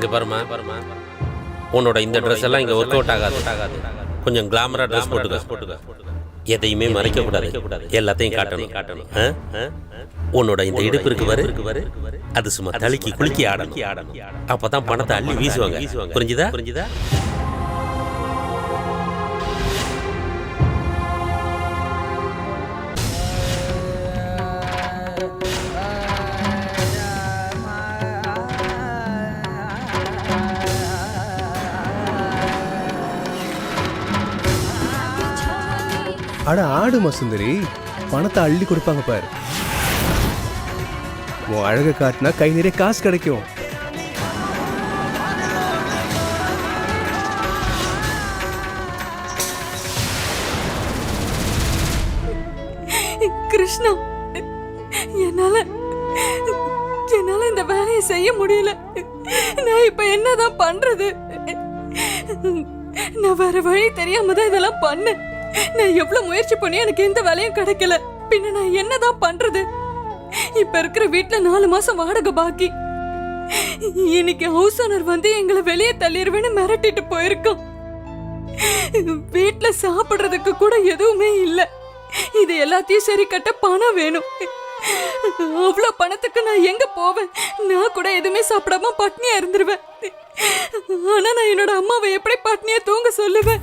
இங்கே பாருமா உன்னோட இந்த ட்ரெஸ் எல்லாம் இங்கே ஒர்க் அவுட் ஆகாது. கொஞ்சம் கிளாமரா ட்ரெஸ் போட்டுக்க. எதையுமே மறைக்கக்கூடாது, எல்லாத்தையும் காட்டணும். உன்னோட இந்த இடுப்பு இருக்கு பாரு, அது சும்மா தலிக்கி குலுக்கி ஆடணும். அப்பதான் பணத்தை அள்ளி வீசுவாங்க. புரிஞ்சுதா? அட ஆடுமா சுந்தரி, பணத்தை அள்ளி கொடுப்பாங்க பாரு. உன் அழகை காட்டினா கை நிறைய காசு கிடைக்கும். கிருஷ்ணா, என்னால இந்த வேலையை செய்ய முடியல. நான் இப்ப என்னதான் பண்றது? நான் வேற வழி தெரியாம தான் இதெல்லாம் பண்ணேன். நான் எவ்வளவு முயற்சி பண்ணி எனக்கு எந்த வேலையும் கிடைக்கல. பின்ன நான் என்னதான் பண்றது? இப்ப இருக்கிற வீட்டுல 4 மாசம் வாடகை பாக்கி. இன்னைக்கு ஹவுஸ் ஓனர் வந்து எங்களை வெளியே தள்ளிடுவேன்னு மிரட்டிட்டு போயிருக்கோம். வீட்டுல சாப்பிடுறதுக்கு கூட எதுவுமே இல்ல. இது எல்லாத்தையும் சரி கட்ட பணம் வேணும். அவ்வளவு பணத்துக்கு நான் எங்க போவேன்? நான் கூட எதுவுமே சாப்பிடாம பட்னியா இருந்துருவேன். ஆனா நான் என்னோட அம்மாவை எப்படி பட்னியா தூங்க சொல்லுவேன்?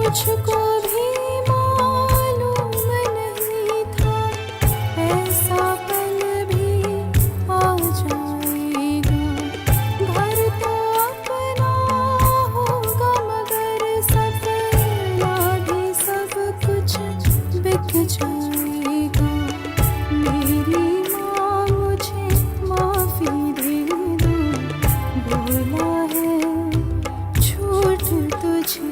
मुझको भी मालूम नहीं था ऐसा पल भी आ जाएगा। घर तो अपना होगा मगर सपना भी सब कुछ बिक जाएगा। मेरी माँ मुझे माफी दे दो, बोला है झूठ तुझे।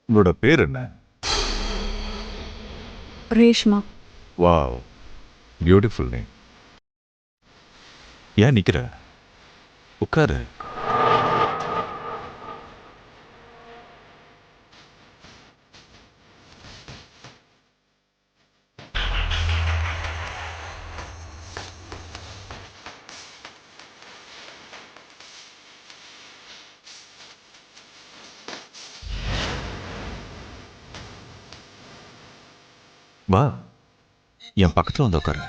உங்களோட பேர் என்ன? ரேஷ்மா. Wow, beautiful name. ஏன் நிக்கிற? உட்காரு. வா, என் பக்கத்துல வந்து உட்காரு.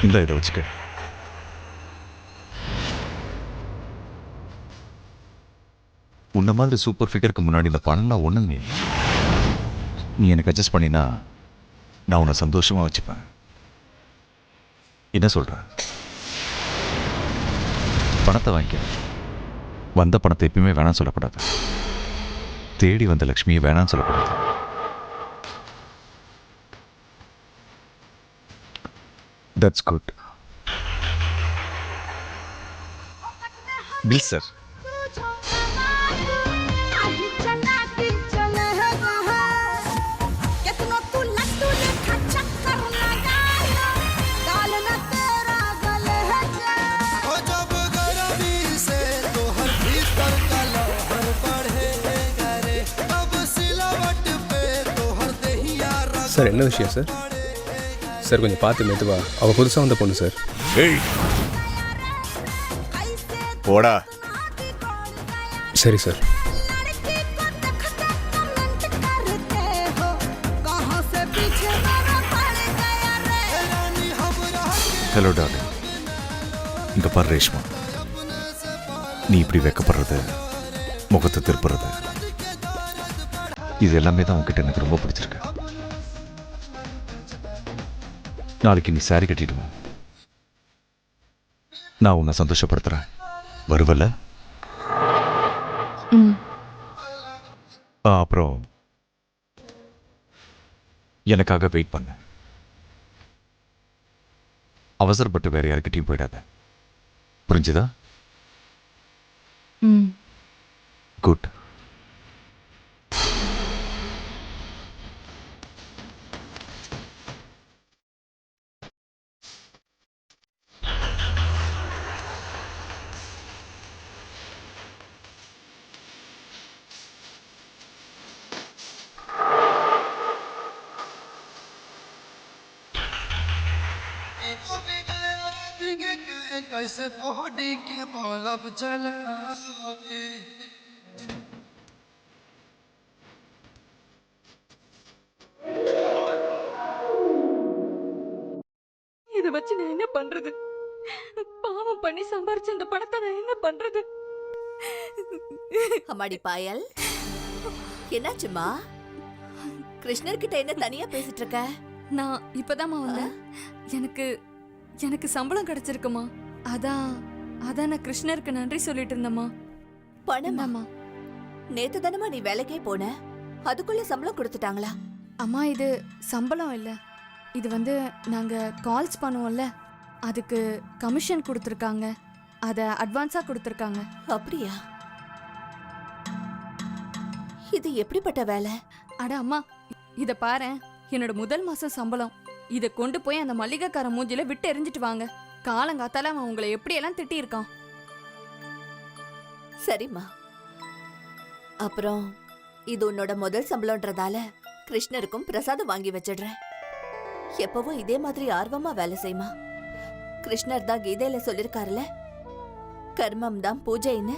இந்த இதை வச்சுக்க. உன்ன மாதிரி சூப்பர் ஃபிகருக்கு முன்னாடி இந்த பணம்லாம் ஒண்ணுங்க. நீ எனக்கு அட்ஜஸ்ட் பண்ணினா நான் உன்னை சந்தோஷமா வச்சுப்பேன். என்ன சொல்ற? பணத்தை வாங்கிக்க. வந்த பணத்தை எப்பயுமே வேணாம் சொல்லக்கூடாது. தேடி வந்த லக்ஷ்மியை வேணாம் சொல்லக்கூடாது. That's good. Bill sir. Sir என்ன விஷயம் சார்? சார் கொஞ்சம் பார்த்து மெதுவா. அவள் புதுசாக வந்த பொண்ணு சார். ஏய் போடா. சரி சார். Hello darling. இங்க பாரு ரேஷ்மா, நீ இப்படி வெக்கப்படுறது, முகத்தை திருப்புறது, இது எல்லாமே தான் உன்கிட்ட எனக்கு ரொம்ப பிடிச்சிருக்கு. நாளைக்கு நீ சாரி கட்டிடுவோம். நான் உன்னை சந்தோஷப்படுத்துறேன். வருவல்ல? அப்புறம் எனக்காக வெயிட் பண்ண. அவசரப்பட்டு வேற யாருக்கிட்டையும் போயிடாத. புரிஞ்சுதா? குட். कैसे पौड़ी के मौलब चला இத வச்சு நான் என்ன பண்றது? பாவம் பண்ணி சம்பாரிச்ச இந்த பணத்தை நான் என்ன பண்றது? அம்மாடி பாயல், என்னாச்சுமா? கிருஷ்ணர் கிட்ட என்ன தனியா பேசிட்டு இருக்க? நான் இப்பதாம்மா வந்தேன். எனக்கு எனக்கு சம்பளம் கிடைச்சிருக்குமா. அதான் நான் கிருஷ்ணருக்கு நன்றி சொல்லிட்டு இருந்தேம்மா. பணமாமா? நேத்து தானமா நீ வேலைக்கே போன, அதுக்குள்ள சம்பளம் கொடுத்துட்டாங்களா? அம்மா இது சம்பளம் இல்ல, இது வந்து நாங்க கால்ஸ் பண்ணுவோம்ல, அதுக்கு கமிஷன் கொடுத்துருக்காங்க. அத அட்வான்ஸா கொடுத்துருக்காங்க. அப்படியா? இது எப்படிப்பட்ட வேலை? அட அம்மா, இத பாரேன். என்னோட முதல் மாசம் சம்பளம். இத கொண்டு போய் அந்த மல்லிகைக்கார மூஞ்சில விட்டு எரிஞ்சிட்டு வாங்க. காலங்காத்தால அவன் உங்களை எப்படியெல்லாம் திட்டி இருக்கான். சரிம்மா. அப்புறம் இது உன்னோட முதல் சம்பளம்ன்றதால கிருஷ்ணருக்கும் பிரசாதம் வாங்கி வச்சிடுறேன். எப்பவும் இதே மாதிரி ஆர்வமா வேலை செய்யுமா. கிருஷ்ணர் தான் கீதையில சொல்லிருக்காருல, கர்மம் தான் பூஜைன்னு.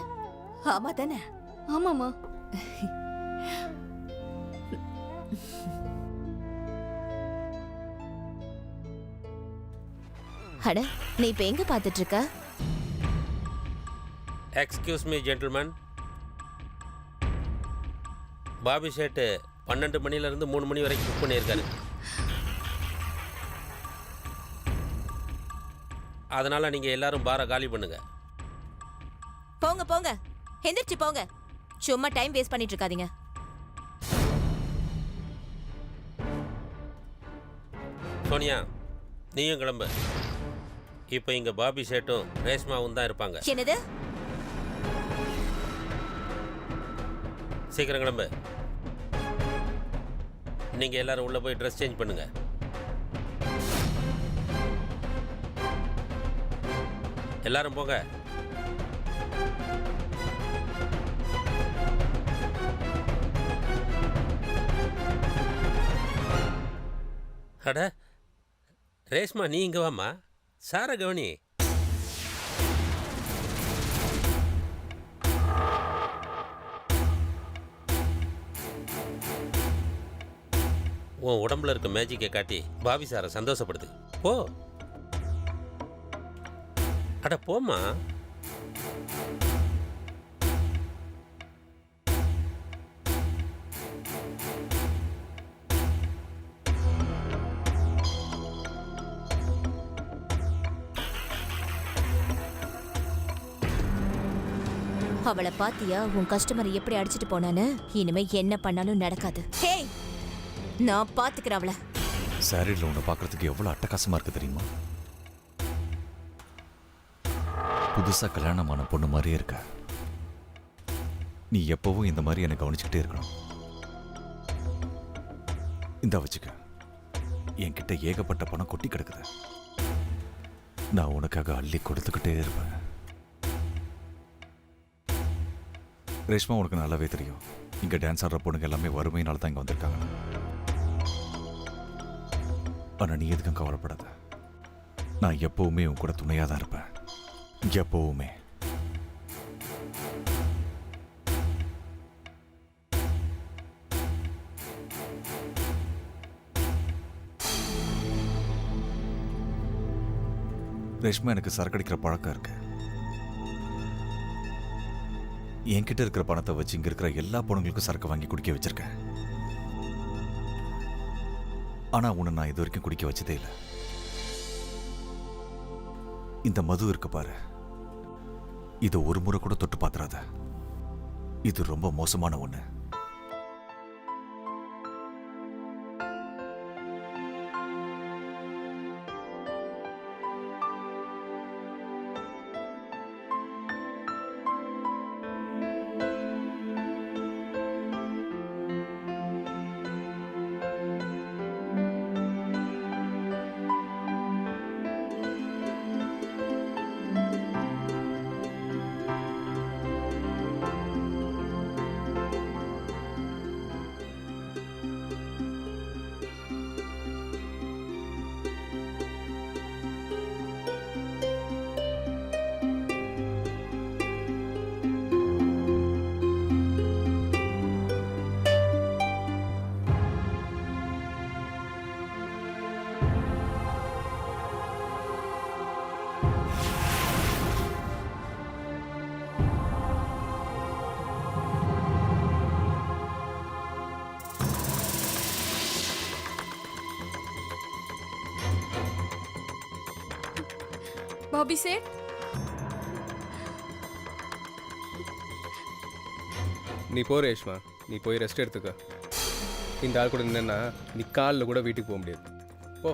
ஆமா தானே? ஆமாமா. அட, நீ இப்ப எங்க பாத்துட்டு இருக்க? Excuse me gentleman. பாபி ஷேட்டு 12 மணிலேருந்து 3 மணி வரைக்கும் புக் பண்ணியிருக்காரு. அதனால் நீங்கள் எல்லாரும் பாரை காலி பண்ணுங்க. போங்க போங்க, எந்திரிச்சு போங்க. சும்மா டைம் வேஸ்ட் பண்ணிட்டு இருக்காதீங்க. சோனியா, நீயும் கிளம்பு. இப்போ இங்கே பாபி ஷேட்டும் ரேஷ்மாவும் தான் இருப்பாங்க. என்னது? சீக்கிரம் கிளம்பு. நீங்கள் எல்லாரும் உள்ளே போய் ட்ரெஸ் சேஞ்ச் பண்ணுங்க. எல்லாரும் போங்க. அட ரேஷ்மா, நீ இங்கே வாம்மா. சார கவனி. உன் உடம்புல இருக்க மேஜிக்கை காட்டி பாபி சாரை சந்தோஷப்படுது. போ. அட போம்மா. அவளை பாத்தியா உன் கஸ்டமரை எப்படி அடிச்சிட்டு போனான்னு? இனிமே என்ன பண்ணாலும் நடக்காது. ஹே, நான் பாத்துக்கிறேன் அவளை. சாரியில் உன்னை பார்க்கறதுக்கு எவ்வளோ அட்டகாசமா இருக்கு தெரியுமா? புதுசா கல்யாணமான பொண்ணு மாதிரியே இருக்க. நீ எப்பவும் இந்த மாதிரி என்னை கவனிச்சுக்கிட்டே இருக்கணும். இந்த வச்சுக்க, என்கிட்ட ஏகப்பட்ட பணம் கொட்டி கிடக்குது. நான் உனக்காக அள்ளி கொடுத்துக்கிட்டே இருப்பேன். ரேஷ்மா, உனக்கு நல்லாவே தெரியும் இங்க டான்ஸ் ஆடுற பொண்ணுங்க எல்லாமே வறுமையினால தான் இங்க வந்திருக்காங்க. ஆனா நீ எதுக்கும் கவலைப்படாத. நான் எப்பவுமே உன் கூட துணையா தான் இருப்பேன். எப்பவுமே. ரேஷ்மா, எனக்கு சரக்கடிக்கிற பழக்கம் இருக்கு. என்கிட்ட இருக்கிற பணத்தை வச்சு இங்க இருக்கிற எல்லா பொண்ணுங்களுக்கும் சரக்கு வாங்கி குடிக்க வச்சிருக்கேன். ஆனா உன்னை நான் இது வரைக்கும் குடிக்க வச்சதே இல்லை. இந்த மது இருக்கு பாரு, இதை ஒரு முறை கூட தொட்டு பாத்துறாத. இது ரொம்ப மோசமான ஒண்ணு. பாபி சேட், நீ போ ரேஷ்மா, நீ போய் ரெஸ்ட் எடுத்துக்க. இந்த ஆள் கூட நின்னா நீ காலில் கூட வீட்டுக்கு போக முடியாது. போ.